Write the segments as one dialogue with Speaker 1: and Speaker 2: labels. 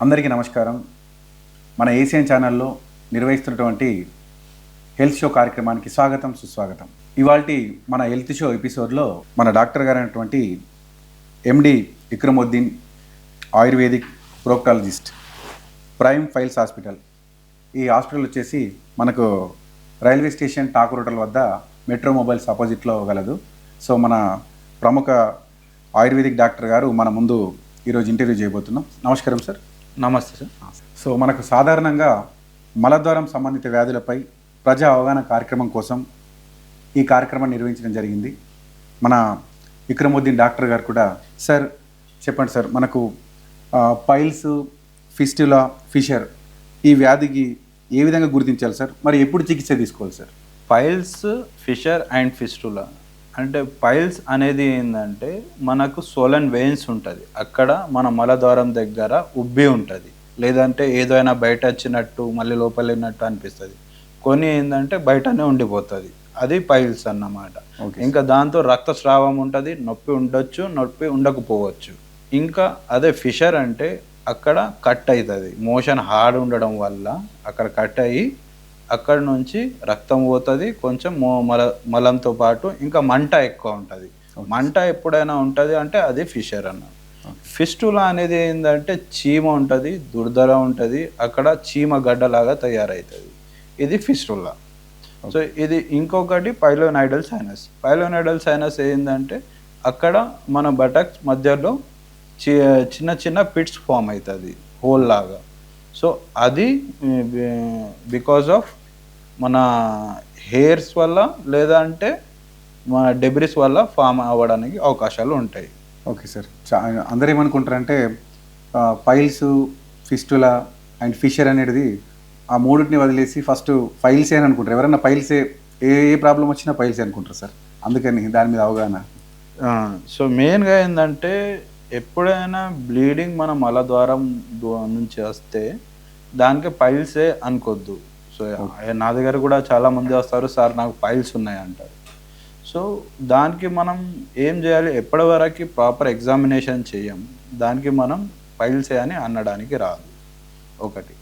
Speaker 1: అందరికీ నమస్కారం. మన ఏసియన్ ఛానల్లో నిర్వహిస్తున్నటువంటి హెల్త్ షో కార్యక్రమానికి స్వాగతం, సుస్వాగతం. ఇవాల్టి మన హెల్త్ షో ఎపిసోడ్లో మన డాక్టర్ గారు అయినటువంటి M D Ikramuddin, Ayurvedic proctologist, prime piles hospital. ఈ హాస్పిటల్ వచ్చేసి మనకు రైల్వే స్టేషన్ టాకు రోడ్ల వద్ద మెట్రో మొబైల్స్ ఆపోజిట్లో గలదు. సో మన ప్రముఖ ఆయుర్వేదిక్ డాక్టర్ గారు మన ముందు ఈరోజు ఇంటర్వ్యూ చేయబోతున్నాం. నమస్కారం సార్.
Speaker 2: నమస్తే సార్.
Speaker 1: సో మనకు సాధారణంగా మలద్వారం సంబంధిత వ్యాధులపై ప్రజా అవగాహన కార్యక్రమం కోసం ఈ కార్యక్రమాన్ని నిర్వహించడం జరిగింది. మన ఇక్రముద్దీన్ డాక్టర్ గారు కూడా సార్ చెప్పండి సార్, మనకు పైల్స్, ఫిస్టులా, ఫిషర్ ఈ వ్యాధికి ఏ విధంగా గుర్తించాలి సార్, మరి ఎప్పుడు చికిత్స తీసుకోవాలి sir?
Speaker 2: Piles, fissure and fistula అంటే పైల్స్ అనేది ఏంటంటే మనకు సోలన్ వెయిన్స్ ఉంటుంది, అక్కడ మన మలద్వారం దగ్గర ఉబ్బి ఉంటుంది, లేదంటే ఏదైనా బయట వచ్చినట్టు మళ్ళీ లోపల వెళ్ళినట్టు అనిపిస్తుంది. కొన్ని ఏంటంటే బయటనే ఉండిపోతుంది, అది పైల్స్ అన్నమాట. ఇంకా దాంతో రక్తస్రావం ఉంటుంది, నొప్పి ఉండొచ్చు, నొప్పి ఉండకపోవచ్చు. ఇంకా అదే ఫిషర్ అంటే అక్కడ కట్ అవుతుంది, మోషన్ హార్డ్ ఉండడం వల్ల అక్కడ కట్ అయ్యి అక్కడ నుంచి రక్తం పోతుంది, కొంచెం మలంతో పాటు ఇంకా మంట ఎక్కువ ఉంటుంది. మంట ఎప్పుడైనా ఉంటుంది అంటే అది ఫిషర్ అన్న. ఫిస్టులా అనేది ఏంటంటే చీమ ఉంటుంది, దుర్దర ఉంటుంది, అక్కడ చీమ గడ్డలాగా తయారవుతుంది, ఇది ఫిస్టులా. సో ఇది ఇంకొకటి పైలోనైడల్ సైనస్. పైలోనైడల్ సైనస్ ఏంటంటే అక్కడ మన బటక్స్ మధ్యలో చిన్న చిన్న పిట్స్ ఫామ్ అవుతుంది, హోల్ లాగా. సో అది బికాజ్ ఆఫ్ మన హెయిర్స్ వల్ల లేదంటే మన డెబ్రిస్ వల్ల ఫామ్ అవ్వడానికి అవకాశాలు ఉంటాయి.
Speaker 1: Okay sir. అందరూ ఏమనుకుంటారంటే పైల్స్, ఫిస్టులా అండ్ ఫిషర్ అనేది ఆ మూడింటిని వదిలేసి ఫస్ట్ పైల్సే అని అనుకుంటారు. ఎవరైనా పైల్సే ఏ ప్రాబ్లం వచ్చినా పైల్సే అనుకుంటారు సార్, అందుకని దాని మీద అవగాహన.
Speaker 2: సో మెయిన్గా ఏంటంటే ఎప్పుడైనా బ్లీడింగ్ మన మలద్వారం నుంచి వస్తే దానికి పైల్సే అనుకోద్దు. సో నా దగ్గర కూడా చాలామంది వస్తారు, సార్ నాకు పైల్స్ ఉన్నాయి అంటారు. సో దానికి మనం ఏం చేయాలి, ఎప్పటి వరకు ప్రాపర్ ఎగ్జామినేషన్ చేయం, దానికి మనం పైల్సే అని అనడానికి రాదు ఒకటి.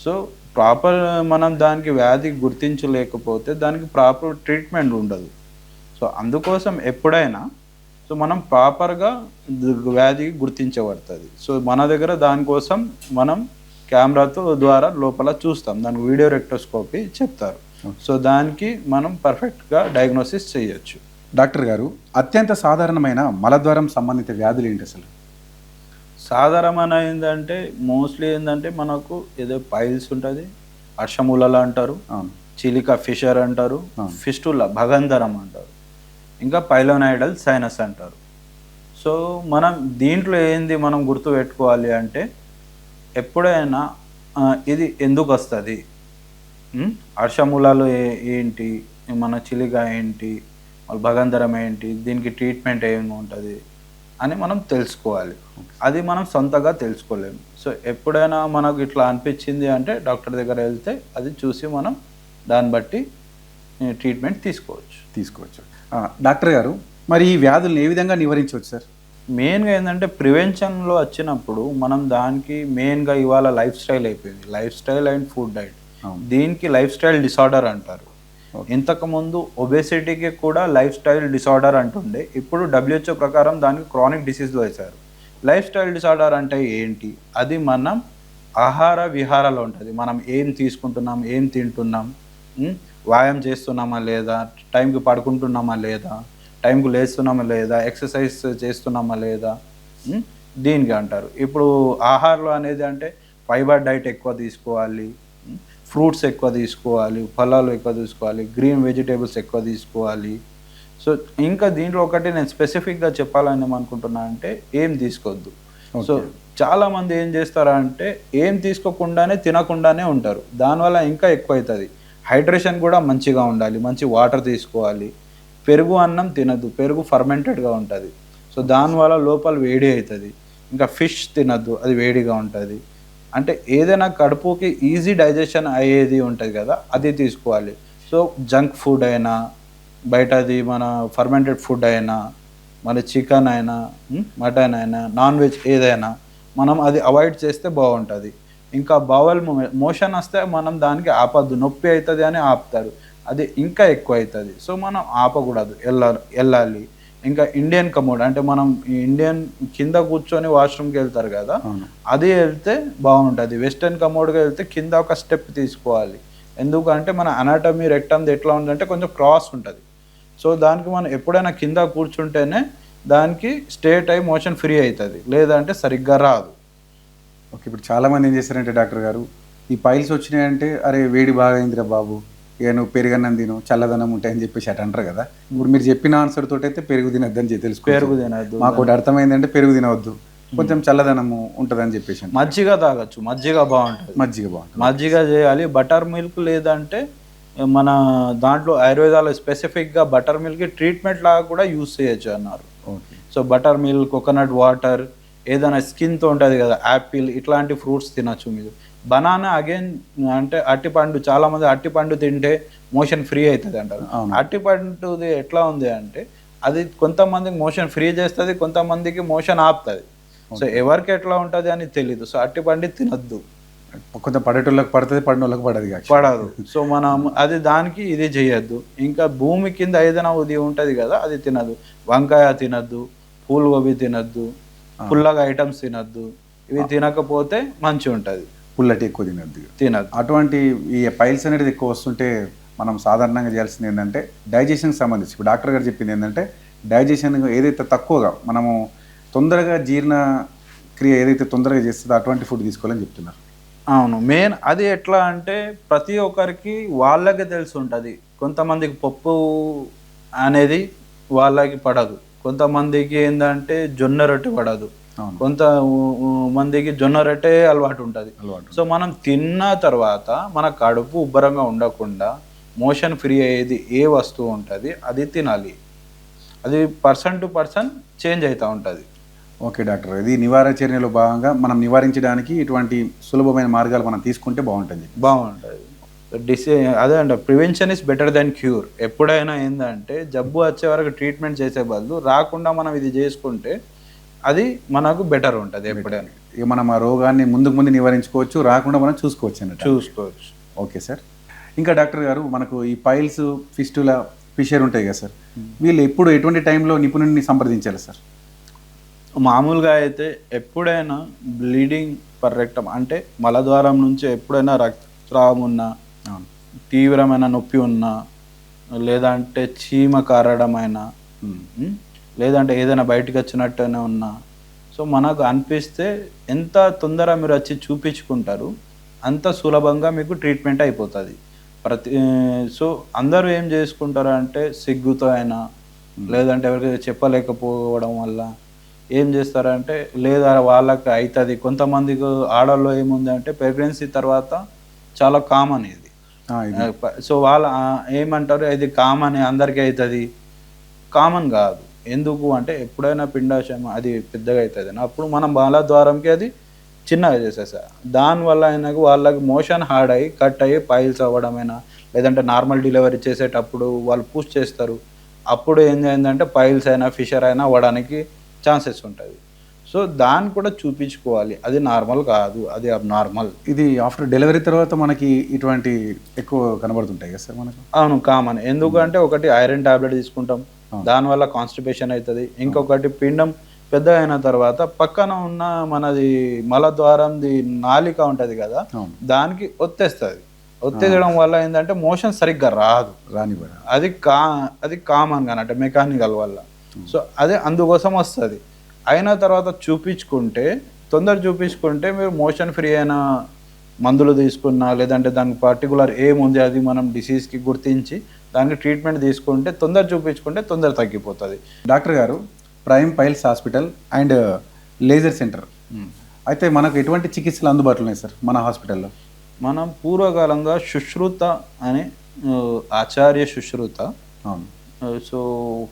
Speaker 2: సో ప్రాపర్ మనం దానికి వ్యాధి గుర్తించలేకపోతే దానికి ప్రాపర్ ట్రీట్మెంట్ ఉండదు. సో అందుకోసం ఎప్పుడైనా సో మనం ప్రాపర్గా వ్యాధి గుర్తించబడుతుంది. సో మన దగ్గర దానికోసం మనం కెమెరాతో ద్వారా లోపల చూస్తాం, దానికి వీడియో రెక్టోస్కోపీ చెప్తారు. సో దానికి మనం పర్ఫెక్ట్గా డయాగ్నోసిస్ చేయొచ్చు.
Speaker 1: డాక్టర్ గారు, అత్యంత సాధారణమైన మలద్వారం సంబంధిత వ్యాధులు ఏంటి అసలు?
Speaker 2: సాధారణమైన ఏంటంటే మోస్ట్లీ ఏంటంటే మనకు ఏదో పైల్స్ ఉంటుంది, అర్షమూలలు అంటారు, చిలిక ఫిషర్ అంటారు, ఫిస్టులా భగంధరం అంటారు, ఇంకా పైలోనైడల్ సైనస్ అంటారు. సో మనం దీంట్లో ఏంది మనం గుర్తు పెట్టుకోవాలి అంటే ఎప్పుడైనా ఇది ఎందుకు వస్తుంది, అర్షమూలాలు ఏంటి, మన చిలిక ఏంటి, భగంధరం ఏంటి, దీనికి ట్రీట్మెంట్ ఏమి ఉంటుంది అని మనం తెలుసుకోవాలి. అది మనం సొంతగా తెలుసుకోలేము. సో ఎప్పుడైనా మనకు ఇట్లా అనిపించింది అంటే డాక్టర్ దగ్గర వెళ్తే అది చూసి మనం దాన్ని బట్టి ట్రీట్మెంట్ తీసుకోవచ్చు.
Speaker 1: డాక్టర్ గారు, మరి ఈ వ్యాధులను ఏ విధంగా నివారించవచ్చు సార్?
Speaker 2: మెయిన్గా ఏంటంటే ప్రివెన్షన్లో వచ్చినప్పుడు మనం దానికి మెయిన్గా ఇవాళ లైఫ్ స్టైల్ అయిపోయింది, life style and food diet. దీనికి లైఫ్ స్టైల్ డిసార్డర్ అంటారు. ఇంతకుముందు ఒబేసిటీకి కూడా లైఫ్ స్టైల్ డిసార్డర్ అంటుండే, ఇప్పుడు WHO ప్రకారం దానికి క్రానిక్ డిసీజ్లో వేశారు. లైఫ్ స్టైల్ డిసార్డర్ అంటే ఏంటి, అది మనం ఆహార విహారాలు ఉంటుంది, మనం ఏం తీసుకుంటున్నాం, ఏం తింటున్నాం, వ్యాయామం చేస్తున్నామా లేదా, టైంకి పడుకుంటున్నామా లేదా, టైంకు లేస్తున్నామా లేదా, ఎక్సర్సైజ్ చేస్తున్నామా లేదా, దీనికి అంటారు. ఇప్పుడు ఆహారంలో అనేది అంటే ఫైబర్ డైట్ ఎక్కువ తీసుకోవాలి, ఫ్రూట్స్ ఎక్కువ తీసుకోవాలి, ఫలాలు ఎక్కువ తీసుకోవాలి, గ్రీన్ వెజిటేబుల్స్ ఎక్కువ తీసుకోవాలి. సో ఇంకా దీంట్లో ఒకటి నేను స్పెసిఫిక్గా చెప్పాలని ఏమనుకుంటున్నా అంటే ఏం తీసుకోవద్దు. సో చాలామంది ఏం చేస్తారంటే ఏం తీసుకోకుండానే తినకుండానే ఉంటారు, దానివల్ల ఇంకా ఎక్కువ అవుతుంది. హైడ్రేషన్ కూడా మంచిగా ఉండాలి, మంచి వాటర్ తీసుకోవాలి. పెరుగు అన్నం తినద్దు, పెరుగు ఫర్మెంటెడ్గా ఉంటుంది, సో దానివల్ల లోపల వేడి అవుతుంది. ఇంకా ఫిష్ తినద్దు, అది వేడిగా ఉంటుంది. అంటే ఏదైనా కడుపుకి ఈజీ డైజెషన్ అయ్యేది ఉంటుంది కదా, అది తీసుకోవాలి. సో జంక్ ఫుడ్ అయినా, బయటది మన ఫర్మెంటెడ్ ఫుడ్ అయినా, మన చికెన్ అయినా, మటన్ అయినా, నాన్ వెజ్ ఏదైనా మనం అది అవాయిడ్ చేస్తే బాగుంటుంది. ఇంకా బవల్ మోషన్ వస్తే మనం దానికి ఆపద్దు, నొప్పి అవుతుంది అని ఆపుతారు, అది ఇంకా ఎక్కువ అవుతుంది. సో మనం ఆపకూడదు, వెళ్ళాలి. ఇంకా ఇండియన్ కమోడ్ అంటే మనం ఇండియన్ కింద కూర్చొని వాష్రూమ్కి వెళ్తారు కదా, అది వెళ్తే బాగుంటుంది. వెస్టర్న్ కమోడ్గా వెళ్తే కింద ఒక స్టెప్ తీసుకోవాలి. ఎందుకంటే మన అనాటమీ రెక్టమ్ ఎట్లా ఉందంటే కొంచెం క్రాస్ ఉంటుంది. సో దానికి మనం ఎప్పుడైనా కింద కూర్చుంటేనే దానికి స్ట్రేట్ అయి మోషన్ ఫ్రీ అవుతుంది, లేదంటే సరిగ్గా రాదు.
Speaker 1: ఓకే, ఇప్పుడు చాలామంది ఏం చేస్తారంటే డాక్టర్ గారు, ఈ పైల్స్ వచ్చినాయంటే అరే వేడి బాగా అయిందిరా బాబు, ఇక నువ్వు పెరుగన్నం తిను, చల్లదనం ఉంటాయని చెప్పేసి అటు అంటారు కదా. ఇప్పుడు మీరు చెప్పిన ఆన్సర్ తోటి అయితే పెరుగు తినద్దని తెలుసు.
Speaker 2: పెరుగు తినద్దు,
Speaker 1: మాకు ఒకటి అర్థమైందంటే పెరుగు తినవద్దు, కొంచెం చల్లదనము ఉంటుందని చెప్పేసి.
Speaker 2: మజ్జిగ తాగొచ్చు, మజ్జిగ బాగుంటుంది. మజ్జిగ చేయాలి. బటర్ మిల్క్ లేదంటే మన దాంట్లో ఆయుర్వేదాలో స్పెసిఫిక్గా బటర్ మిల్క్ ట్రీట్మెంట్ లాగా కూడా యూస్ చేయొచ్చు అన్నారు.
Speaker 1: Okay.
Speaker 2: So butter milk, coconut water, ఏదైనా స్కిన్తో ఉంటుంది కదా యాపిల్, ఇట్లాంటి ఫ్రూట్స్ తినచ్చు. మీరు బనానా అగైన్ అంటే అట్టిపండు, చాలామంది అట్టిపండు తింటే మోషన్ ఫ్రీ అవుతుంది అంటారు. అట్టిపండుది ఎట్లా ఉంది అంటే అది కొంతమందికి మోషన్ ఫ్రీ చేస్తుంది, కొంతమందికి మోషన్ ఆపుతుంది. సో ఎవరికి ఎట్లా ఉంటుంది అని తెలీదు. సో అట్టిపండు తినద్దు.
Speaker 1: కొంత పడేటోళ్ళకి పడుతుంది, పడినోళ్ళకి
Speaker 2: పడదు. సో మనం అది దానికి ఇది చేయొద్దు. ఇంకా భూమి కింద ఏదైనా ఉది ఉంటుంది కదా, అది తినద్దు. వంకాయ తినద్దు, పూలగోబీ తినద్దు, పుల్లగా ఐటమ్స్ తినద్దు. ఇవి తినకపోతే మంచిగా ఉంటుంది.
Speaker 1: పుల్లటి ఎక్కువ తినద్దు. అటువంటి ఈ పైల్స్ అనేది ఎక్కువ వస్తుంటే మనం సాధారణంగా చేయాల్సింది ఏంటంటే డైజెషన్కి సంబంధించి, ఇప్పుడు డాక్టర్ గారు చెప్పింది ఏంటంటే డైజెషన్ ఏదైతే తక్కువగా మనము తొందరగా జీర్ణ క్రియ ఏదైతే తొందరగా చేస్తుందో అటువంటి ఫుడ్ తీసుకోవాలని చెప్తున్నారు.
Speaker 2: అవును, మెయిన్ అది ఎట్లా అంటే ప్రతి ఒక్కరికి వాళ్ళకి తెలిసి ఉంటుంది. కొంతమందికి పప్పు అనేది వాళ్ళకి పడదు, కొంతమందికి ఏంటంటే జొన్న రొట్టె పడదు, కొంతమందికి జొన్న రొట్టె అలవాటు ఉంటుంది. సో మనం తిన్న తర్వాత మన కడుపు ఉబ్బరంగా ఉండకుండా మోషన్ ఫ్రీ అయ్యేది ఏ వస్తువు ఉంటుంది అది తినాలి. అది పర్సన్ టు పర్సన్ చేంజ్ అవుతూ ఉంటుంది.
Speaker 1: ఓకే డాక్టర్, ఇది నివారణ చర్యలో భాగంగా మనం నివారించడానికి ఇటువంటి సులభమైన మార్గాలు మనం తీసుకుంటే బాగుంటుంది.
Speaker 2: అదే అండి, prevention is better than cure. ఎప్పుడైనా ఏంటంటే జబ్బు వచ్చే వరకు ట్రీట్మెంట్ చేసే బదులు రాకుండా మనం ఇది చేసుకుంటే అది మనకు బెటర్ ఉంటుంది. ఎప్పుడైనా
Speaker 1: ఇక మనం ఆ రోగాన్ని ముందు నివారించుకోవచ్చు, రాకుండా మనం చూసుకోవచ్చు. Okay sir. ఇంకా డాక్టర్ గారు, మనకు ఈ పైల్స్, ఫిస్టులా, ఫిషర్ ఉంటాయి కదా సార్, వీళ్ళు ఎటువంటి టైంలో నిపుణుడిని సంప్రదించాలి సార్?
Speaker 2: మామూలుగా అయితే ఎప్పుడైనా బ్లీడింగ్ పర్ రెక్టమ్ అంటే మలద్వారం నుంచి ఎప్పుడైనా రక్తస్రావం ఉన్నా, తీవ్రమైన నొప్పి ఉన్నా, లేదంటే చీమ కారడమైనా, లేదంటే ఏదైనా బయటకు వచ్చినట్టునే ఉన్నా, సో మనకు అనిపిస్తే ఎంత తొందరగా మీరు వచ్చి చూపించుకుంటారు అంత సులభంగా మీకు ట్రీట్మెంట్ అయిపోతుంది. సో అందరూ ఏం చేసుకుంటారు అంటే సిగ్గుతో అయినా, లేదంటే ఎవరికైనా చెప్పలేకపోవడం వల్ల ఏం చేస్తారంటే లేదా వాళ్ళకి అవుతుంది. కొంతమందికి ఆడల్లో ఏముంది అంటే ప్రెగ్నెన్సీ తర్వాత చాలా కామన్ ఇది. సో వాళ్ళు ఏమంటారు, ఇది కామన్, అందరికీ అవుతుంది. కామన్ కాదు. ఎందుకు అంటే ఎప్పుడైనా పిండాశయం అది పెద్దగా అవుతుంది, అప్పుడు మనం మలద్వారంకి అది చిన్నగా చేసేసా, దానివల్ల అయినా వాళ్ళకి మోషన్ హార్డ్ అయ్యి కట్ అయ్యి పైల్స్ అవ్వడమైనా, లేదంటే నార్మల్ డెలివరీ చేసేటప్పుడు వాళ్ళు పుష్ చేస్తారు, అప్పుడు ఏంటంటే పైల్స్ అయినా ఫిషర్ అయినా అవ్వడానికి ఛాన్సెస్ ఉంటుంది. సో దాన్ని కూడా చూపించుకోవాలి. అది నార్మల్ కాదు, అది అబ్నార్మల్.
Speaker 1: ఇది ఆఫ్టర్ డెలివరీ తర్వాత మనకి ఇటువంటి ఎక్కువ కనబడుతుంటాయి కదా సార్ మనకు?
Speaker 2: అవును, కామన్. ఎందుకంటే ఒకటి ఐరన్ టాబ్లెట్ తీసుకుంటాం, దానివల్ల కాన్స్టిపేషన్ అవుతుంది. ఇంకొకటి పిండం పెద్ద అయిన తర్వాత పక్కన ఉన్న మనది మలద్వారంది నాలిక ఉంటుంది కదా, దానికి ఒత్తేయడం వల్ల ఏంటంటే మోషన్ సరిగ్గా రాని అది కామన్గా అంటే మెకానికల్ వల్ల. సో అదే అందుకోసం వస్తుంది. అయిన తర్వాత తొందర చూపించుకుంటే మీరు మోషన్ ఫ్రీ అయిన మందులు తీసుకున్నా, లేదంటే దానికి పర్టికులర్ ఏముంది అది మనం డిసీజ్కి గుర్తించి దానికి ట్రీట్మెంట్ తీసుకుంటే, తొందర చూపించుకుంటే తొందర తగ్గిపోతుంది.
Speaker 1: డాక్టర్ గారు, prime piles hospital and laser centre అయితే మనకు ఎటువంటి చికిత్సలు అందుబాటులో ఉన్నాయి సార్ మన హాస్పిటల్లో?
Speaker 2: మనం పూర్వకాలంగా సుశ్రుత అని ఆచార్య సుశ్రుత, సో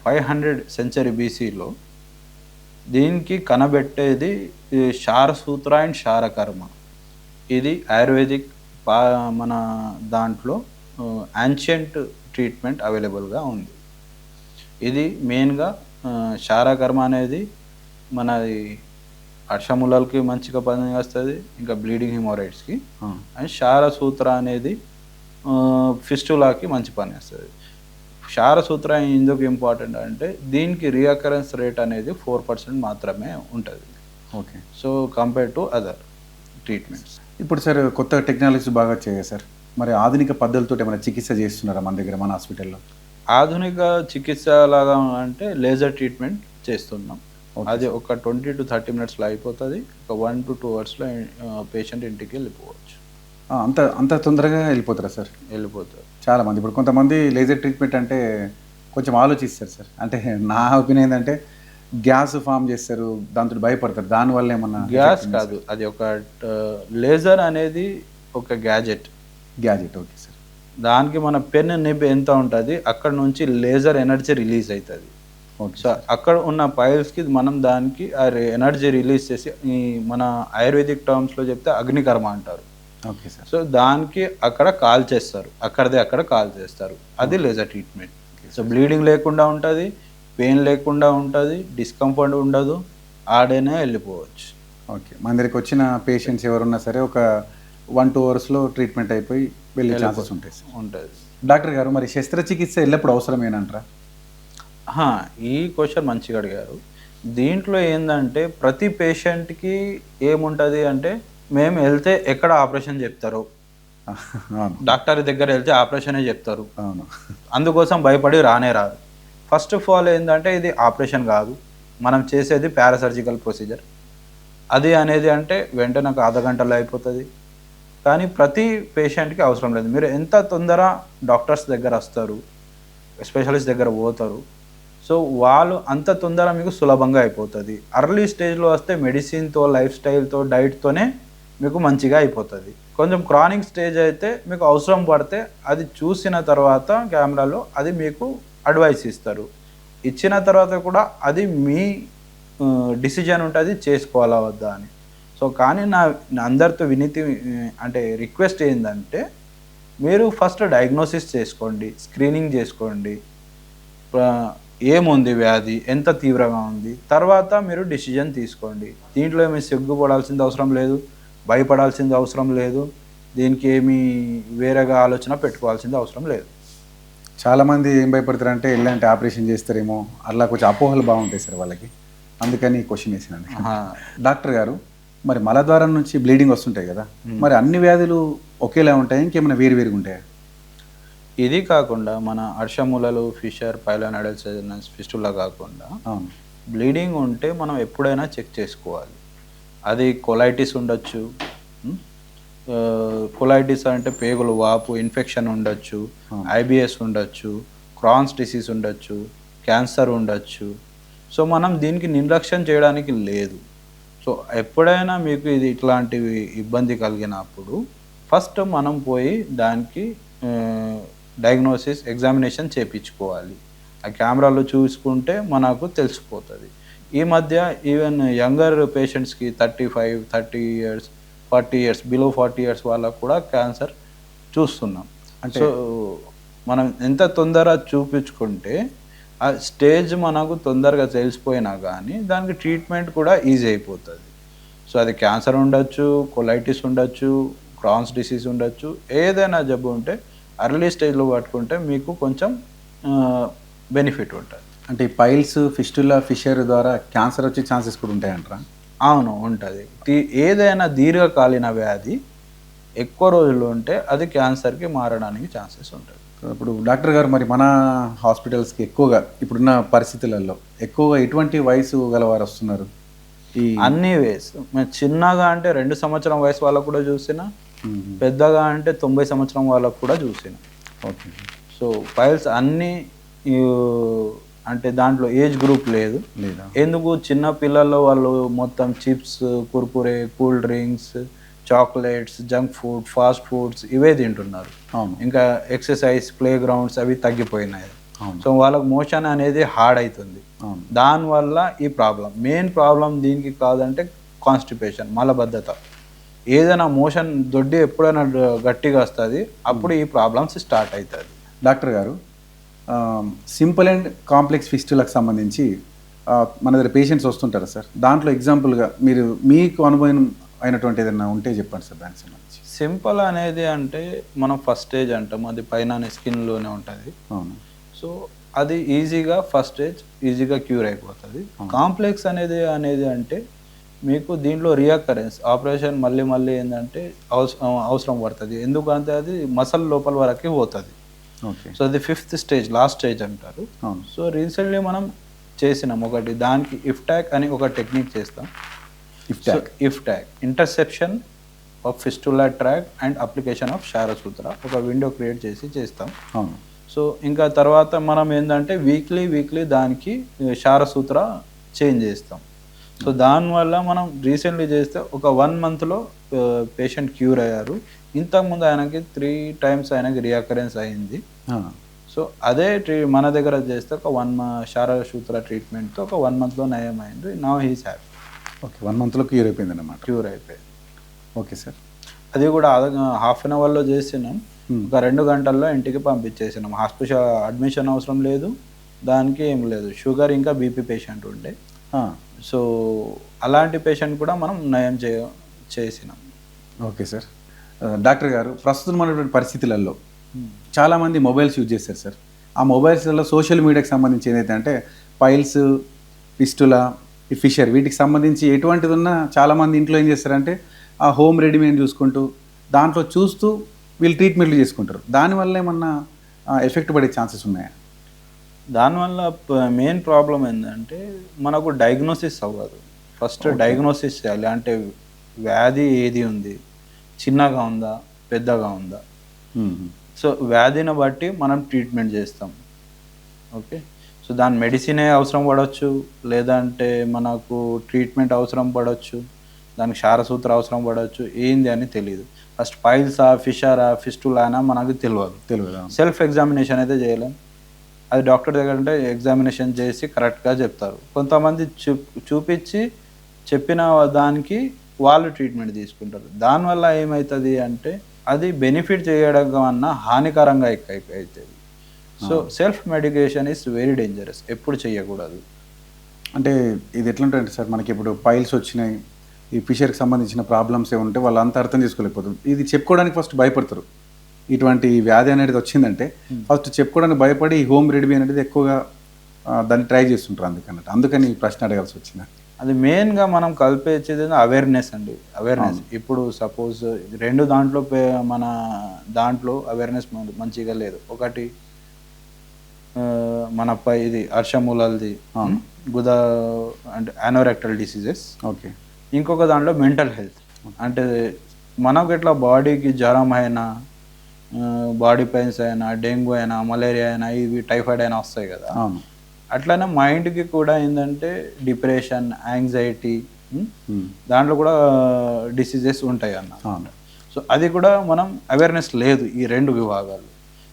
Speaker 2: 500 సెంచరీ బీసీలో దీనికి కనబెట్టేది శారసూత్ర అండ్ శారకర్మ. ఇది ఆయుర్వేదిక్ మన దాంట్లో యాన్షియంట్ ట్రీట్మెంట్ అవైలబుల్గా ఉంది. ఇది మెయిన్గా శారకర్మ అనేది మనది అర్షములకి మంచిగా పనిచేస్తుంది, ఇంకా బ్లీడింగ్ హిమోరైడ్స్కి.
Speaker 1: ఆ,
Speaker 2: అండ్ క్షారసూత్ర అనేది ఫిస్టులాకి మంచి పని చేస్తుంది. క్షారసూత్ర ఎందుకు ఇంపార్టెంట్ అంటే దీనికి రీఅకరెన్స్ రేట్ అనేది 4% మాత్రమే ఉంటుంది.
Speaker 1: Okay.
Speaker 2: So compare to other treatments.
Speaker 1: ఇప్పుడు సార్ కొత్త టెక్నాలజీ బాగా వచ్చాయి సార్, మరి ఆధునిక పద్ధతులతో ఏమైనా చికిత్స చేస్తున్నారా మన దగ్గర మన హాస్పిటల్లో?
Speaker 2: ఆధునిక చికిత్స లాగా అంటే లేజర్ ట్రీట్మెంట్ చేస్తున్నాం. అది ఒక 20 to 30 మినిట్స్లో అయిపోతుంది. ఒక 1 to 2 అవర్స్లో పేషెంట్ ఇంటికి వెళ్ళిపోవచ్చు.
Speaker 1: అంత అంత తొందరగా వెళ్ళిపోతారా సార్?
Speaker 2: వెళ్ళిపోతారు
Speaker 1: చాలామంది. ఇప్పుడు కొంతమంది లేజర్ ట్రీట్మెంట్ అంటే కొంచెం ఆలోచిస్తారు సార్. అంటే నా ఒపీనియన్ ఏంటంటే గ్యాస్ ఫామ్ చేస్తారు, దాంతో భయపడతారు, దానివల్ల ఏమన్నా?
Speaker 2: గ్యాస్ కాదు, అది ఒక లేజర్ అనేది ఒక గ్యాజెట్.
Speaker 1: Okay sir.
Speaker 2: దానికి మన పెన్ నిబ్ ఎంత ఉంటుంది, అక్కడ నుంచి లేజర్ ఎనర్జీ రిలీజ్ అవుతుంది.
Speaker 1: ఓకే.
Speaker 2: సో అక్కడ ఉన్న పైల్స్కి మనం దానికి ఆ ఎనర్జీ రిలీజ్ చేసి ఈ మన ఆయుర్వేదిక్ టర్మ్స్లో చెప్తే అగ్నికర్మ అంటారు.
Speaker 1: Okay sir.
Speaker 2: సో దానికి అక్కడ కాల్ చేస్తారు, అక్కడ కాల్ చేస్తారు. అది లేజర్ ట్రీట్మెంట్. సో బ్లీడింగ్ లేకుండా ఉంటుంది, పెయిన్ లేకుండా ఉంటుంది, డిస్కంఫర్ట్ ఉండదు, ఆడైనా వెళ్ళిపోవచ్చు.
Speaker 1: ఓకే. మన దగ్గరికి వచ్చిన పేషెంట్స్ ఎవరున్నా సరే ఒక 1-2 అవర్స్లో ట్రీట్మెంట్ అయిపోయి వెళ్ళే ఛాన్సెస్ ఉంటాయి సార్.
Speaker 2: ఉంటుంది.
Speaker 1: డాక్టర్ గారు, మరి శస్త్రచికిత్స ఎల్లప్పుడు అవసరమేనంటారా?
Speaker 2: ఈ క్వశ్చన్ మంచిగా అడిగారు. దీంట్లో ఏంటంటే ప్రతి పేషెంట్కి ఏముంటుంది అంటే మేము వెళ్తే ఎక్కడ ఆపరేషన్ చెప్తారు,
Speaker 1: అవును,
Speaker 2: డాక్టర్ దగ్గర వెళ్తే ఆపరేషనే చెప్తారు,
Speaker 1: అవును.
Speaker 2: అందుకోసం భయపడి రారు. ఫస్ట్ ఆఫ్ ఆల్ ఏంటంటే ఇది ఆపరేషన్ కాదు, మనం చేసేది పారాసర్జికల్ ప్రొసీజర్. అది అనేది అంటే వెంటనే నాకు అర్ధ గంటలో అయిపోతుంది. కానీ ప్రతి పేషెంట్కి అవసరం లేదు. మీరు ఎంత తొందర డాక్టర్స్ దగ్గర వస్తారు, స్పెషలిస్ట్ దగ్గర పోతారు, సో వాళ్ళు అంత తొందర మీకు సులభంగా అయిపోతుంది. అర్లీ స్టేజ్లో వస్తే మెడిసిన్తో, లైఫ్ స్టైల్తో, డైట్తోనే మీకు మంచిగా అయిపోతుంది. కొంచెం క్రానిక్ స్టేజ్ అయితే మీకు అవసరం పడితే అది చూసిన తర్వాత కెమెరాలో అది మీకు అడ్వైస్ ఇస్తారు. ఇచ్చిన తర్వాత కూడా అది మీ డిసిజన్ ఉంటుంది, చేసుకోవాలా వద్దా అని. సో కానీ నా అందరితో వినతి అంటే రిక్వెస్ట్ ఏంటంటే మీరు ఫస్ట్ డయాగ్నోసిస్ చేసుకోండి, స్క్రీనింగ్ చేసుకోండి, ఏముంది వ్యాధి, ఎంత తీవ్రంగా ఉంది, తర్వాత మీరు డిసిజన్ తీసుకోండి. దీంట్లో ఏమి సిగ్గుపడాల్సింది అవసరం లేదు, భయపడాల్సింది అవసరం లేదు, దీనికి ఏమీ వేరేగా ఆలోచన పెట్టుకోవాల్సింది అవసరం లేదు.
Speaker 1: చాలామంది ఏం భయపడతారు అంటే ఎలాంటి ఆపరేషన్ చేస్తారేమో అలా కొంచెం అపోహలు బాగుంటాయి సార్ వాళ్ళకి, అందుకని క్వశ్చన్ వేసినాను. డాక్టర్ గారు, మరి మలద్వారం నుంచి బ్లీడింగ్ వస్తుంటాయి కదా, మరి అన్ని వ్యాధులు ఒకేలా ఉంటాయి, ఇంకేమైనా వేరుగా ఉంటాయా?
Speaker 2: ఇది కాకుండా మన అర్షములలు, ఫిషర్, పైలోనైడల్ ఫిస్టులా కాకుండా బ్లీడింగ్ ఉంటే మనం ఎప్పుడైనా చెక్ చేసుకోవాలి. అది కొలైటిస్ ఉండొచ్చు, కొలైటిస్ అంటే పేగులు వాపు, ఇన్ఫెక్షన్ ఉండొచ్చు, ఐబిఎస్ ఉండొచ్చు, క్రాన్స్ డిసీజ్ ఉండొచ్చు, క్యాన్సర్ ఉండొచ్చు. సో మనం దీనికి నిర్లక్ష్యం చేయడానికి లేదు. సో ఎప్పుడైనా మీకు ఇది ఇట్లాంటివి ఇబ్బంది కలిగినప్పుడు ఫస్ట్ మనం పోయి దానికి డయాగ్నోసిస్, ఎగ్జామినేషన్ చేయించుకోవాలి. ఆ కెమెరాలో చూసుకుంటే మనకు తెలిసిపోతుంది. ఈ మధ్య ఈవెన్ యంగర్ పేషెంట్స్కి 35, 30 years, 40 years, బిలో 40 years వాళ్ళకు కూడా క్యాన్సర్ చూస్తున్నాం. అంటే సో మనం ఎంత తొందర చూపించుకుంటే ఆ స్టేజ్ మనకు తొందరగా తెలిసిపోయినా కానీ దానికి ట్రీట్మెంట్ కూడా ఈజీ అయిపోతుంది. సో అది క్యాన్సర్ ఉండొచ్చు, కొలైటిస్ ఉండొచ్చు, క్రాన్స్ డిసీజ్ ఉండొచ్చు, ఏదైనా జబ్బు ఉంటే అర్లీ స్టేజ్లో పట్టుకుంటే మీకు కొంచెం బెనిఫిట్ ఉంటుంది.
Speaker 1: అంటే ఈ పైల్స్, ఫిస్టులా, ఫిషర్ ద్వారా క్యాన్సర్ వచ్చే ఛాన్సెస్ కూడా ఉంటాయంటారా?
Speaker 2: అవును, ఉంటుంది. ఏదైనా దీర్ఘకాలీన వ్యాధి ఎక్కువ రోజులు ఉంటే అది క్యాన్సర్కి మారడానికి ఛాన్సెస్ ఉంటుంది.
Speaker 1: ఇప్పుడు డాక్టర్ గారు, మరి మన హాస్పిటల్స్కి ఎక్కువగా ఇప్పుడున్న పరిస్థితులలో ఎక్కువగా ఎటువంటి వయసు గలవారు వస్తున్నారు? ఈ
Speaker 2: అన్ని వయసు, చిన్నగా అంటే 2 సంవత్సరం వయసు వాళ్ళకు కూడా చూసిన, పెద్దగా అంటే 90 సంవత్సరం వాళ్ళకు కూడా చూసిన.
Speaker 1: ఓకే.
Speaker 2: సో ఫైల్స్ అన్నీ అంటే దాంట్లో ఏజ్ గ్రూప్ లేదు. ఎందుకు చిన్న పిల్లల్లో వాళ్ళు మొత్తం chips, Kurkure, cool drinks, chocolates, junk food, fast foods ఇవే తింటున్నారు. ఇంకా ఎక్సర్సైజ్, ప్లే గ్రౌండ్స్ అవి తగ్గిపోయినాయి. సో వాళ్ళకి మోషన్ అనేది హార్డ్ అవుతుంది. దానివల్ల ఈ ప్రాబ్లం, మెయిన్ ప్రాబ్లం దీనికి కాదంటే కాన్స్టిపేషన్, మలబద్ధత. ఏదైనా మోషన్ దొడ్డి ఎప్పుడైనా గట్టిగా వస్తుంది, అప్పుడు ఈ ప్రాబ్లమ్స్ స్టార్ట్ అవుతుంది.
Speaker 1: డాక్టర్ గారు, సింపుల్ అండ్ కాంప్లెక్స్ ఫిస్టులకు సంబంధించి మన దగ్గర పేషెంట్స్ వస్తుంటారా సార్? దాంట్లో ఎగ్జాంపుల్గా మీరు మీకు అనుభవం అయినటువంటి ఏదైనా ఉంటే చెప్పండి సార్ దానికి సంబంధించి.
Speaker 2: సింపుల్ అనేది అంటే మనం ఫస్ట్ స్టేజ్ అంటాం, అది పైన స్కిన్లోనే ఉంటుంది.
Speaker 1: అవును.
Speaker 2: సో అది ఈజీగా ఫస్ట్ స్టేజ్ ఈజీగా క్యూర్ అయిపోతుంది. కాంప్లెక్స్ అనేది అంటే మీకు దీంట్లో రియాకరెన్స్ ఆపరేషన్ మళ్ళీ మళ్ళీ ఏంటంటే అవసరం పడుతుంది. ఎందుకంటే అది మసల్ లోపల వరకు పోతుంది.
Speaker 1: ఓకే.
Speaker 2: సో అది 5th స్టేజ్, లాస్ట్ స్టేజ్ అంటారు.
Speaker 1: అవును.
Speaker 2: సో రీసెంట్లీ మనం చేసినాం ఒకటి, దానికి ఇఫ్టాక్ అని ఒక టెక్నిక్ చేస్తాం. IFTAK interception of fistula track and application of ksharasutra, ఒక విండో క్రియేట్ చేసి చేస్తాం.
Speaker 1: అవును.
Speaker 2: సో ఇంకా తర్వాత మనం ఏంటంటే వీక్లీ దానికి శారసూత్ర చేంజ్ చేస్తాం. సో దానివల్ల మనం రీసెంట్లీ చేస్తే ఒక 1 monthలో పేషెంట్ క్యూర్ అయ్యారు. ఇంతకుముందు ఆయనకి 3 times ఆయనకి రియాకరెన్స్ అయింది. సో అదే మన దగ్గర చేస్తే ఒక 1 month శారసూత్ర ట్రీట్మెంట్తో ఒక 1 monthలో నయం అయింది. Now he's happy.
Speaker 1: ఓకే, 1 monthలో క్యూర్ అయిపోయింది అన్నమాట.
Speaker 2: క్యూర్ అయిపోయింది.
Speaker 1: Okay sir.
Speaker 2: అది కూడా హాఫ్ అన్ అవర్లో చేసినాం. ఒక 2 గంటల్లో ఇంటికి పంపించేసినాం. హాస్పిటల్ అడ్మిషన్ అవసరం లేదు, దానికి ఏం లేదు. షుగర్ ఇంకా బీపీ పేషెంట్ ఉండే. సో అలాంటి పేషెంట్ కూడా మనం నయం చేసినాం.
Speaker 1: Okay sir. డాక్టర్ గారు, ప్రస్తుతం ఉన్నటువంటి పరిస్థితులలో చాలామంది మొబైల్స్ యూజ్ చేస్తారు సార్. ఆ మొబైల్స్లలో సోషల్ మీడియాకి సంబంధించి ఏదైతే అంటే పైల్స్, ఫిస్టులా, ఈ ఫిషర్, వీటికి సంబంధించి ఎటువంటిది ఉన్నా చాలామంది ఇంట్లో ఏం చేస్తారంటే ఆ హోమ్ రెడీమేడ్ చూసుకుంటూ దాంట్లో చూస్తూ వీళ్ళు ట్రీట్మెంట్లు చేసుకుంటారు. దానివల్ల ఏమన్నా ఎఫెక్ట్ పడే ఛాన్సెస్ ఉన్నాయా?
Speaker 2: దానివల్ల మెయిన్ ప్రాబ్లం ఏంటంటే మనకు డయాగ్నోసిస్ అవ్వదు. ఫస్ట్ డయాగ్నోసిస్ చేయాలి. అంటే వ్యాధి ఏది ఉంది, చిన్నగా ఉందా, పెద్దగా ఉందా. సో వ్యాధిని బట్టి మనం ట్రీట్మెంట్ చేస్తాం. ఓకే. సో దాని మెడిసినే అవసరం పడవచ్చు, లేదంటే మనకు ట్రీట్మెంట్ అవసరం పడవచ్చు, దానికి శారసూత్ర అవసరం పడవచ్చు, ఏంది అని తెలియదు. ఫస్ట్ పైల్సా, ఫిషరా, ఫిస్టులానా మనకు తెలియదు. సెల్ఫ్ ఎగ్జామినేషన్ అయితే చేయలేం. అది డాక్టర్ దగ్గర అంటే ఎగ్జామినేషన్ చేసి కరెక్ట్గా చెప్తారు. కొంతమంది చూపించి చెప్పిన దానికి వాళ్ళు ట్రీట్మెంట్ తీసుకుంటారు. దానివల్ల ఏమవుతుంది అంటే అది బెనిఫిట్ చేయడం కన్నా హానికరంగా అవుతుంది. So self medication is very dangerous, ఎప్పుడు చేయకూడదు.
Speaker 1: అంటే ఇది ఎట్లుంటుంది సార్, మనకి ఇప్పుడు పైల్స్ వచ్చినాయి, ఈ ఫిషర్కి సంబంధించిన ప్రాబ్లమ్స్ ఏమి ఉంటే వాళ్ళు అంత అర్థం చేసుకోలేకపోతారు. ఇది చెప్పుకోవడానికి ఫస్ట్ భయపడతారు. ఇటువంటి వ్యాధి అనేది వచ్చిందంటే ఫస్ట్ చెప్పుకోవడానికి భయపడి హోమ్ రెడీ అనేది ఎక్కువగా దాన్ని ట్రై చేస్తుంటారు. అందుకని ఈ ప్రశ్న అడగాల్సి వచ్చింది.
Speaker 2: అది మెయిన్గా మనం కలిపేది అవేర్నెస్ అండి. అవేర్నెస్ ఇప్పుడు సపోజ్ 2 దాంట్లో మన దాంట్లో అవేర్నెస్ మంచిగా లేదు. ఒకటి మన ఇది అర్షమూలది గుద అంటే అనోరెక్టల్ డిసీజెస్.
Speaker 1: ఓకే.
Speaker 2: ఇంకొక దాంట్లో మెంటల్ హెల్త్. అంటే మనకు ఎట్లా బాడీకి జ్వరం అయినా, బాడీ పెయిన్స్ అయినా, డెంగ్యూ అయినా, మలేరియా అయినా, ఇవి టైఫాయిడ్ అయినా వస్తాయి కదా. అట్లానే మైండ్కి కూడా ఏంటంటే డిప్రెషన్, యాంగ్జైటీ, దాంట్లో కూడా డిసీజెస్ ఉంటాయి అన్న. సో అది కూడా మనం అవేర్నెస్ లేదు ఈ 2 విభాగాలు.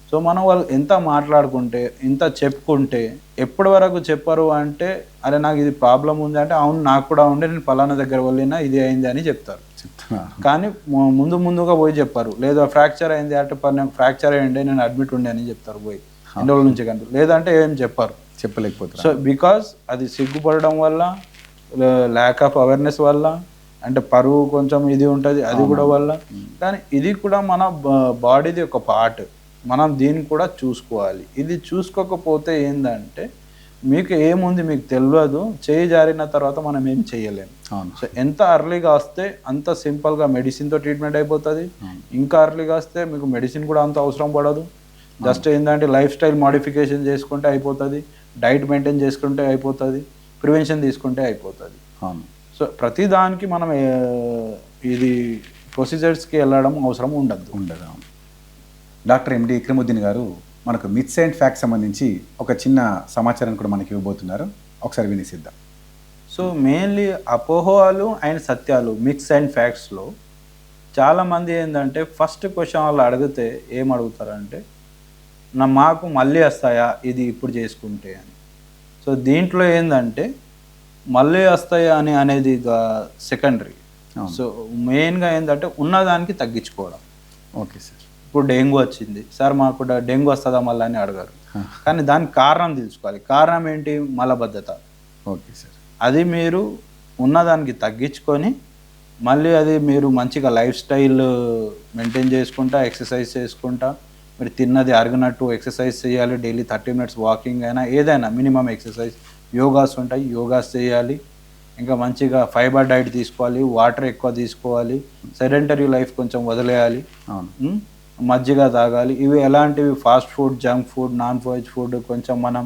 Speaker 2: సో మనం వాళ్ళు ఎంత మాట్లాడుకుంటే, ఎంత చెప్పుకుంటే, ఎప్పటి వరకు చెప్పరు అంటే అరే నాకు ఇది ప్రాబ్లం ఉంది అంటే అవును నాకు కూడా ఉండే, నేను పలానా దగ్గర వెళ్ళినా ఇది అయింది అని చెప్తారు. కానీ ముందుగా పోయి చెప్పారు. లేదా ఫ్రాక్చర్ అయింది అంటే నాకు ఫ్రాక్చర్ అయ్యిండే, నేను అడ్మిట్ ఉండే అని చెప్తారు పోయి 2 రోజుల నుంచి కంటే. లేదంటే ఏం చెప్పలేకపోతారు. సో బికాస్ అది సిగ్గుపడడం వల్ల, ల్యాక్ ఆఫ్ అవేర్నెస్ వల్ల, అంటే పరువు కొంచెం ఇది ఉంటుంది అది కూడా వల్ల. కానీ ఇది కూడా మన బాడీది ఒక పార్ట్, మనం దీన్ని కూడా చూసుకోవాలి. ఇది చూసుకోకపోతే ఏంటంటే మీకు ఏముంది మీకు తెలియదు, చేయి జారిన తర్వాత మనం ఏం చేయలేము. సో ఎంత అర్లీగా వస్తే అంత సింపుల్గా మెడిసిన్తో ట్రీట్మెంట్ అయిపోతుంది. ఇంకా అర్లీగా వస్తే మీకు మెడిసిన్ కూడా అంత అవసరం పడదు. జస్ట్ ఏంటంటే లైఫ్ స్టైల్ మోడిఫికేషన్ చేసుకుంటే అయిపోతుంది, డైట్ మెయింటైన్ చేసుకుంటే అయిపోతుంది, ప్రివెన్షన్ తీసుకుంటే అయిపోతుంది. సో ప్రతి దానికి మనం ఇది ప్రొసీజర్స్కి వెళ్ళడం అవసరం ఉండదు.
Speaker 1: డాక్టర్ ఎండి ఇక్రముద్దీన్ గారు మనకు మిత్స్ అండ్ ఫ్యాక్ట్స్ సంబంధించి ఒక చిన్న సమాచారాన్ని కూడా మనకి ఇవ్వబోతున్నారు. ఒకసారి వినిసిద్దాం.
Speaker 2: సో మెయిన్లీ అపోహలు అండ్ సత్యాలు, మిత్స్ అండ్ ఫ్యాక్ట్స్లో చాలామంది ఏంటంటే ఫస్ట్ క్వశ్చన్ వాళ్ళు అడిగితే ఏం అడుగుతారంటే మాకు మళ్ళీ వస్తాయా ఇది ఇప్పుడు చేసుకుంటే అని. సో దీంట్లో ఏంటంటే మళ్ళీ వస్తాయా అనేది సెకండరీ. సో మెయిన్గా ఏంటంటే ఉన్నదానికి తగ్గించుకోవడం.
Speaker 1: Okay sir.
Speaker 2: ఇప్పుడు డెంగ్యూ వచ్చింది సార్, మాకు డెంగ్యూ వస్తుందా మళ్ళీ అని అడగారు. కానీ దానికి కారణం తెలుసుకోవాలి. కారణం ఏంటి? మలబద్ధత.
Speaker 1: Okay sir.
Speaker 2: అది మీరు ఉన్నదానికి తగ్గించుకొని మళ్ళీ అది మీరు మంచిగా లైఫ్ స్టైల్ మెయింటైన్ చేసుకుంటా, ఎక్సర్సైజ్ చేసుకుంటా, మీరు తిన్నది అరిగినట్టు ఎక్సర్సైజ్ చేయాలి. డైలీ 30 మినిట్స్ వాకింగ్ అయినా ఏదైనా మినిమం ఎక్సర్సైజ్, యోగాస్ ఉంటాయి, యోగాస్ చేయాలి. ఇంకా మంచిగా ఫైబర్ డైట్ తీసుకోవాలి, వాటర్ ఎక్కువ తీసుకోవాలి, సెడెంటరీ లైఫ్ కొంచెం వదిలేయాలి, మజ్జిగ తాగాలి. ఇవి ఎలాంటివి fast food, junk food, non veg food కొంచెం మనం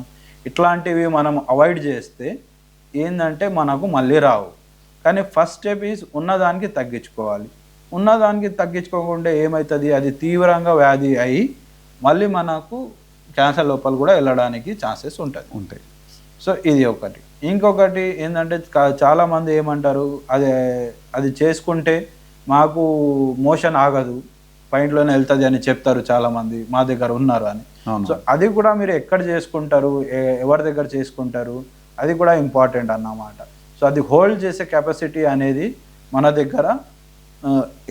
Speaker 2: ఇట్లాంటివి మనం అవాయిడ్ చేస్తే ఏంటంటే మనకు మళ్ళీ రావు. కానీ ఫస్ట్ స్టెప్ ఈజ్ ఉన్నదానికి తగ్గించుకోవాలి. ఉన్నదానికి తగ్గించుకోకుండా ఏమవుతుంది, అది తీవ్రంగా వ్యాధి అయ్యి మళ్ళీ మనకు క్యాన్సర్ లోపల కూడా వెళ్ళడానికి ఛాన్సెస్ ఉంటాయి. సో ఇది ఒకటి. ఇంకొకటి ఏంటంటే చాలామంది ఏమంటారు, అది చేసుకుంటే మాకు మోషన్ ఆగదు, పైంట్లోనే వెళ్తుంది అని చెప్తారు చాలామంది, మా దగ్గర ఉన్నారు అని. సో అది కూడా మీరు ఎక్కడ చేసుకుంటారు, ఎవరి దగ్గర చేసుకుంటారు, అది కూడా ఇంపార్టెంట్ అన్నమాట. సో అది హోల్డ్ చేసే కెపాసిటీ అనేది మన దగ్గర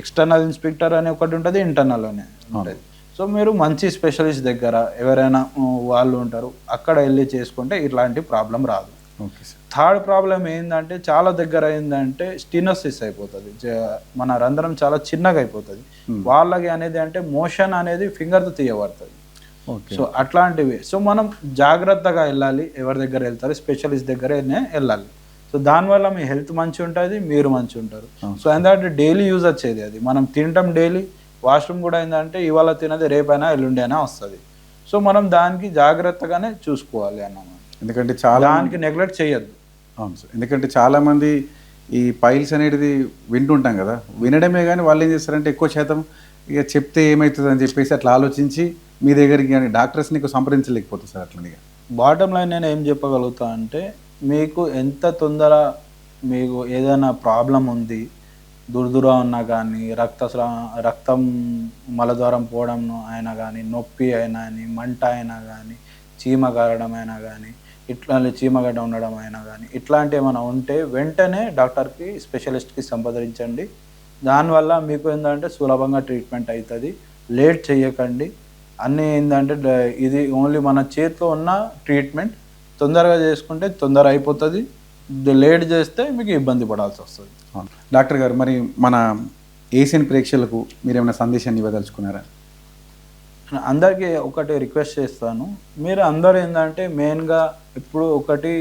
Speaker 2: ఎక్స్టర్నల్ ఇన్స్పెక్టర్ అని ఒకటి ఉంటుంది, ఇంటర్నల్ అనే ఉంటుంది. సో మీరు మంచి స్పెషలిస్ట్ దగ్గర ఎవరైనా వాళ్ళు ఉంటారు, అక్కడ వెళ్ళి చేసుకుంటే ఇట్లాంటి ప్రాబ్లం రాదు.
Speaker 1: Okay sir.
Speaker 2: థర్డ్ ప్రాబ్లం ఏంటంటే చాలా దగ్గర ఏంటంటే స్టినోసిస్ అయిపోతుంది, మన రంధ్రం చాలా చిన్నగా అయిపోతుంది. వాళ్ళకి అనేది అంటే మోషన్ అనేది ఫింగర్తో తీయబడుతుంది. సో అట్లాంటివి. సో మనం జాగ్రత్తగా వెళ్ళాలి, ఎవరి దగ్గర వెళ్తారు, స్పెషలిస్ట్ దగ్గరనే వెళ్ళాలి. సో దానివల్ల మీ హెల్త్ మంచిగా ఉంటుంది, మీరు మంచిగా ఉంటారు. సో ఏంటంటే డైలీ యూజ్ వచ్చేది అది, మనం తినటం డైలీ, వాష్రూమ్ కూడా ఏంటంటే ఇవాళ తినది రేపైనా ఎల్లుండి అయినా వస్తుంది. సో మనం దానికి జాగ్రత్తగానే చూసుకోవాలి అన్నమాట.
Speaker 1: ఎందుకంటే చాలా
Speaker 2: దానికి నెగ్లెక్ట్ చేయొద్దు.
Speaker 1: అవును సార్. ఎందుకంటే చాలామంది ఈ పైల్స్ అనేది వింటుంటాం కదా, వినడమే కానీ వాళ్ళు ఏం చేస్తారంటే ఎక్కువ శాతం ఇక చెప్తే ఏమవుతుంది అని చెప్పేసి అట్లా ఆలోచించి మీ దగ్గరికి కానీ డాక్టర్స్ని సంప్రదించలేకపోతుంది సార్. అట్లా
Speaker 2: బాటమ్ లైన్ నేను ఏం చెప్పగలుగుతా అంటే, మీకు ఎంత తొందర మీకు ఏదైనా ప్రాబ్లం ఉంది, దురదుర ఉన్నా కానీ, రక్తం మలద్వారం పోవడం అయినా కానీ, నొప్పి అయినా కానీ, మంట అయినా కానీ, చీమ గారడం అయినా కానీ, ఇట్లాంటి చీమగడ్డ ఉండడం అయినా కానీ, ఇట్లాంటి ఏమైనా ఉంటే వెంటనే డాక్టర్కి, స్పెషలిస్ట్కి సంప్రదించండి. దానివల్ల మీకు ఏంటంటే సులభంగా ట్రీట్మెంట్ అవుతుంది. లేట్ చేయకండి. అన్నీ ఏంటంటే ఇది ఓన్లీ మన చేతిలో ఉన్న ట్రీట్మెంట్, తొందరగా చేసుకుంటే తొందర అయిపోతుంది, లేట్ చేస్తే మీకు ఇబ్బంది పడాల్సి వస్తుంది.
Speaker 1: డాక్టర్ గారు, మరి మన ఏషియన్ ప్రేక్షకులకు మీరు ఏమైనా సందేశాన్ని ఇవ్వదలుచుకున్నారా?
Speaker 2: అందరికీ ఒకటి రిక్వెస్ట్ చేస్తాను, మీరు అందరూ ఏంటంటే మెయిన్గా ఇప్పుడు ఒకటి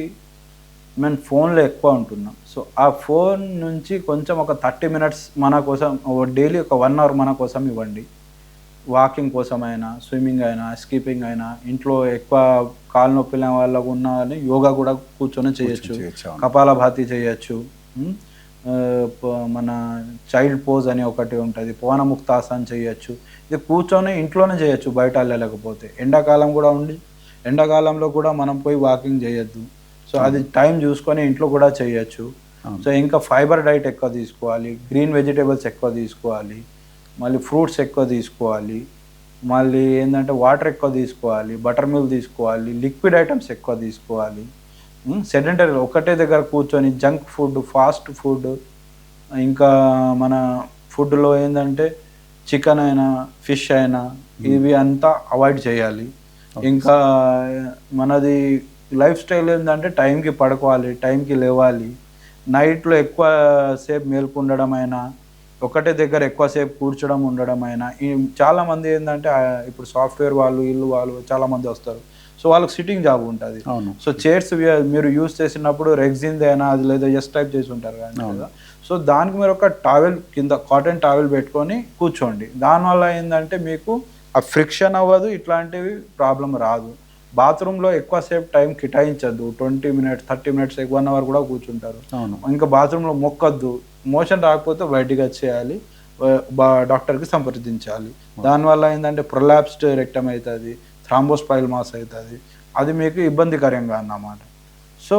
Speaker 2: మేము ఫోన్లో ఎక్కువ ఉంటున్నాం. సో ఆ ఫోన్ నుంచి కొంచెం ఒక 30 మినిట్స్ మన కోసం డైలీ ఒక 1 అవర్ మన కోసం ఇవ్వండి. వాకింగ్ కోసమైనా, స్విమ్మింగ్ అయినా, స్కీపింగ్ అయినా, ఇంట్లో ఎక్కువ కాలు నొప్పిన వాళ్ళకు ఉన్న యోగా కూడా కూర్చొని చేయొచ్చు, కపాలభాతి చేయొచ్చు, మన చైల్డ్ పోజ్ అని ఒకటి ఉంటుంది, పవనముక్తాసన్ చేయొచ్చు. ఇది కూర్చొని ఇంట్లోనే చేయొచ్చు, బయట వెళ్ళలేకపోతే. ఎండాకాలం కూడా ఉంది, ఎండాకాలంలో కూడా మనం పోయి వాకింగ్ చేయొద్దు. సో అది టైం చూసుకొని ఇంట్లో కూడా చేయొచ్చు. సో ఇంకా ఫైబర్ డైట్ ఎక్కువ తీసుకోవాలి, గ్రీన్ వెజిటేబుల్స్ ఎక్కువ తీసుకోవాలి, మళ్ళీ ఫ్రూట్స్ ఎక్కువ తీసుకోవాలి, మళ్ళీ ఏంటంటే వాటర్ ఎక్కువ తీసుకోవాలి, బటర్ మిల్క్ తీసుకోవాలి, లిక్విడ్ ఐటమ్స్ ఎక్కువ తీసుకోవాలి. సెడెంటరీ ఒకటే దగ్గర కూర్చొని జంక్ ఫుడ్, ఫాస్ట్ ఫుడ్, ఇంకా మన ఫుడ్లో ఏంటంటే చికెన్ అయినా, ఫిష్ అయినా, ఇవి అంతా అవాయిడ్ చేయాలి. ఇంకా మనది లైఫ్ స్టైల్ ఏంటంటే టైంకి పడుకోవాలి, టైంకి లేవాలి, నైట్లో ఎక్కువ సేపు మేల్కొండడం అయినా, ఒకటే దగ్గర ఎక్కువసేపు కూర్చోడం ఉండడం అయినా. చాలామంది ఏంటంటే ఇప్పుడు సాఫ్ట్వేర్ వాళ్ళు, వాళ్ళు చాలామంది వస్తారు. సో వాళ్ళకి సిట్టింగ్ జాబ్ ఉంటుంది. సో చైర్స్ మీరు యూజ్ చేసినప్పుడు రెగ్జిన్ అయినా అది లేదా ఎస్ టైప్ చేసి ఉంటారు కదా. సో దానికి మీరు ఒక టావెల్ కింద కాటన్ టావెల్ పెట్టుకొని కూర్చోండి. దానివల్ల ఏంటంటే మీకు ఆ ఫ్రిక్షన్ అవ్వదు, ఇట్లాంటివి ప్రాబ్లం రాదు. బాత్రూంలో ఎక్కువసేపు టైం కేటాయించద్దు, 20 మినిట్స్ 30 మినిట్స్ 1 అవర్ కూడా కూర్చుంటారు. ఇంకా బాత్రూంలో మొక్కద్దు, మోషన్ రాకపోతే బయటికి వచ్చేయాలి, డాక్టర్కి సంప్రదించాలి. దానివల్ల ఏంటంటే ప్రొలాప్స్డ్ రెక్టమ్ అవుతుంది, థ్రాంబోస్పైల్మాస్ అవుతుంది, అది మీకు ఇబ్బందికరంగా అన్నమాట. సో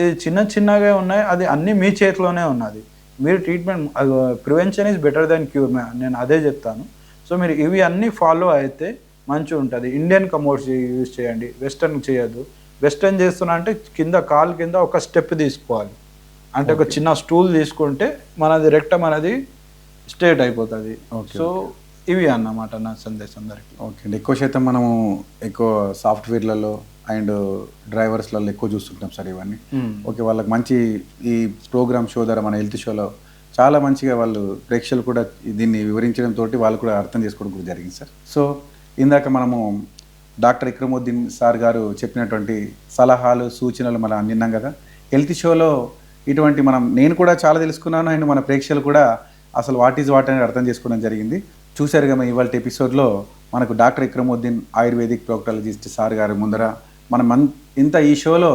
Speaker 2: ఇది చిన్నగా ఉన్నాయి, అది అన్నీ మీ చేతిలోనే ఉన్నది. మీరు treatment, prevention is better than cure, నేను అదే చెప్తాను. సో మీరు ఇవి అన్నీ ఫాలో అయితే మంచిగా ఉంటుంది. ఇండియన్ కమోడ్స్ యూజ్ చేయండి, వెస్టర్న్ చేయొద్దు. వెస్టర్న్ చేస్తున్నా అంటే కింద కాలు కింద ఒక స్టెప్ తీసుకోవాలి, అంటే ఒక చిన్న స్టూల్ తీసుకుంటే మనది రెక్టమ్ అనేది స్ట్రేట్ అయిపోతుంది. సో ఇవి అన్నమాట నా సందేశం అందరికి.
Speaker 1: ఓకే అండి. ఎక్కువ శాతం మనము ఎక్కువ సాఫ్ట్వేర్లలో అండ్ డ్రైవర్స్లలో ఎక్కువ చూస్తుంటాం సార్ ఇవన్నీ. ఓకే, వాళ్ళకి మంచి ఈ ప్రోగ్రామ్ షో ద్వారా మన హెల్త్ షోలో చాలా మంచిగా వాళ్ళు ప్రేక్షకులు కూడా దీన్ని వివరించడంతో వాళ్ళు కూడా అర్థం చేసుకోవడం కూడా జరిగింది సార్. సో ఇందాక మనము డాక్టర్ ఇక్రముద్దీన్ సార్ గారు చెప్పినటువంటి సలహాలు సూచనలు మనం విన్నాం కదా. హెల్త్ షోలో ఇటువంటి నేను కూడా చాలా తెలుసుకున్నాను అండ్ మన ప్రేక్షకులు కూడా అసలు వాట్ ఈజ్ వాట్ అనేది అర్థం చేసుకోవడం జరిగింది. చూశారు కదా ఇవాళ ఎపిసోడ్లో మనకు డాక్టర్ ఇక్రముద్దీన్ ఆయుర్వేదిక్ ప్రోక్టాలజిస్ట్ సార్ గారి ముందర మనం ఇంత ఈ షోలో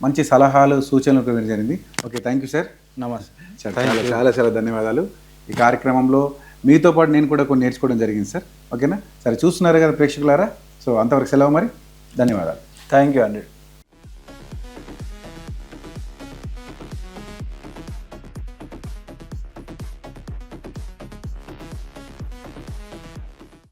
Speaker 1: మంచి సలహాలు సూచనలు కూడా జరిగింది. Okay, thank you sir.
Speaker 2: నమస్తే.
Speaker 1: చాలా చాలా ధన్యవాదాలు. ఈ కార్యక్రమంలో మీతో పాటు నేను కూడా కొన్ని నేర్చుకోవడం జరిగింది సార్. ఓకేనా సరే, చూస్తున్నారు కదా ప్రేక్షకులారా. సో అంతవరకు సెలవు మరి. ధన్యవాదాలు.
Speaker 2: థ్యాంక్ యూ అండి.